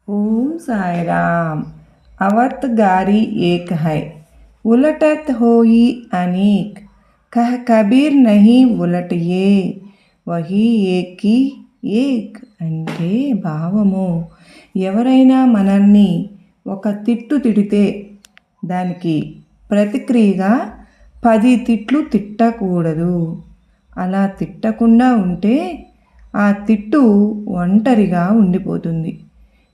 ओम साई राम। अवत गारी एक है, उलटत होई अनेक। कह कबीर नहीं उलटिये, వహీ ఏకి ఏక్ అంటే భావము. ఎవరైనా మనల్ని ఒక తిట్టు తిడితే దానికి ప్రతిక్రియగా 10 తిట్లు తిట్టకూడదు. అలా తిట్టకుండా ఉంటే ఆ తిట్టు ఒంటరిగా ఉండిపోతుంది.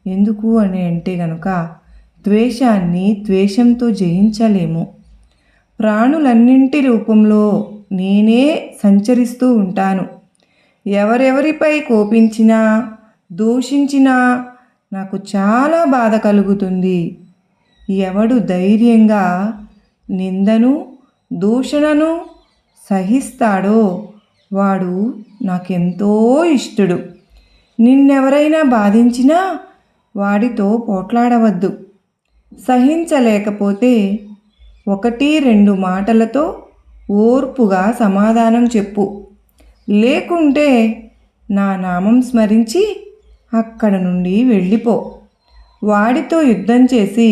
ఎందుకు అని అంటే గనుక ద్వేషాన్ని ద్వేషంతో జయించలేము. ప్రాణులన్నింటి రూపంలో నేనే సంచరిస్తూ ఉంటాను. ఎవరెవరిపై కోపించినా దూషించినా నాకు చాలా బాధ కలుగుతుంది. ఎవడు ధైర్యంగా నిందను దూషణను సహిస్తాడో వాడు నాకెంతో ఇష్టడు. నిన్నెవరైనా బాధించినా వాడితో పోట్లాడవద్దు. సహించలేకపోతే 1-2 మాటలతో ఓర్పుగా సమాధానం చెప్పు. లేకుంటే నా నామం స్మరించి అక్కడ నుండి వెళ్ళిపో. వాడితో యుద్ధం చేసి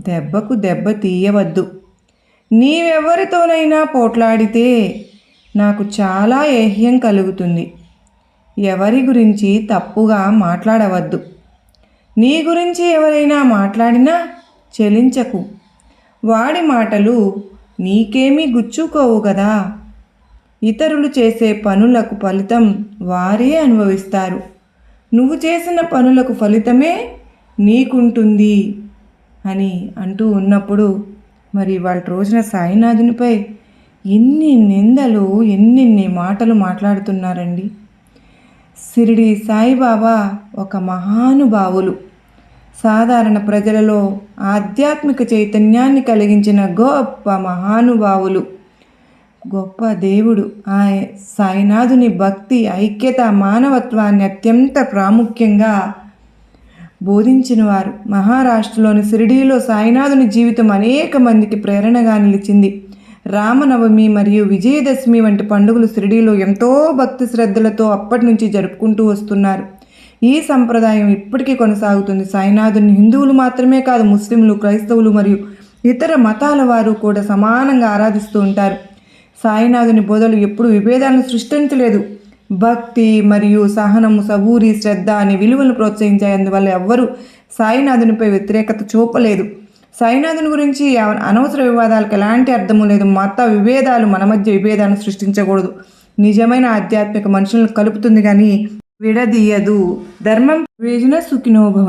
దెబ్బకు దెబ్బ తీయవద్దు. నీవెవరితోనైనా పోట్లాడితే నాకు చాలా ఏహ్యం కలుగుతుంది. ఎవరి గురించి తప్పుగా మాట్లాడవద్దు. నీ గురించి ఎవరైనా మాట్లాడినా చెలించకు. వాడి మాటలు నీకేమీ గుచ్చుకోవు కదా. ఇతరులు చేసే పనులకు ఫలితం వారే అనుభవిస్తారు. నువ్వు చేసిన పనులకు ఫలితమే నీకుంటుంది అని అంటూ ఉన్నప్పుడు మరి వాళ్ళ రోజున సాయినాథునిపై ఎన్ని నిందలు ఎన్నెన్ని మాటలు మాట్లాడుతున్నారండి. షిరిడి సాయిబాబా ఒక మహానుభావులు. సాధారణ ప్రజలలో ఆధ్యాత్మిక చైతన్యాన్ని కలిగించిన గొప్ప మహానుభావులు. గొప్ప దేవుడు. ఆ సాయినాథుని భక్తి ఐక్యత మానవత్వాన్ని అత్యంత ప్రాముఖ్యంగా బోధించినవారు. మహారాష్ట్రలోని షిరిడీలో సాయినాథుని జీవితం అనేక మందికి ప్రేరణగా నిలిచింది. రామనవమి మరియు విజయదశమి వంటి పండుగలు షిరిడీలో ఎంతో భక్తి శ్రద్ధలతో అప్పటి నుంచి జరుపుకుంటూ వస్తున్నారు. ఈ సంప్రదాయం ఇప్పటికీ కొనసాగుతుంది. సాయినాథుని హిందువులు మాత్రమే కాదు, ముస్లింలు, క్రైస్తవులు మరియు ఇతర మతాల వారు కూడా సమానంగా ఆరాధిస్తూ ఉంటారు. సాయినాథుని బోధలు ఎప్పుడు విభేదాలను సృష్టించలేదు. భక్తి మరియు సహనము, సబూరి, శ్రద్ధ అనే విలువలను ప్రోత్సహించాయి. అందువల్ల ఎవ్వరూ సాయినాథునిపై వ్యతిరేకత చూపలేదు. సాయినాథుని గురించి అనవసర వివాదాలకు ఎలాంటి అర్థము లేదు. మత విభేదాలు మన మధ్య విభేదాలను సృష్టించకూడదు. నిజమైన ఆధ్యాత్మిక మనుషులను కలుపుతుంది కానీ విడదీయదు. ధర్మం ప్రయోజన సుఖినో భవంతు.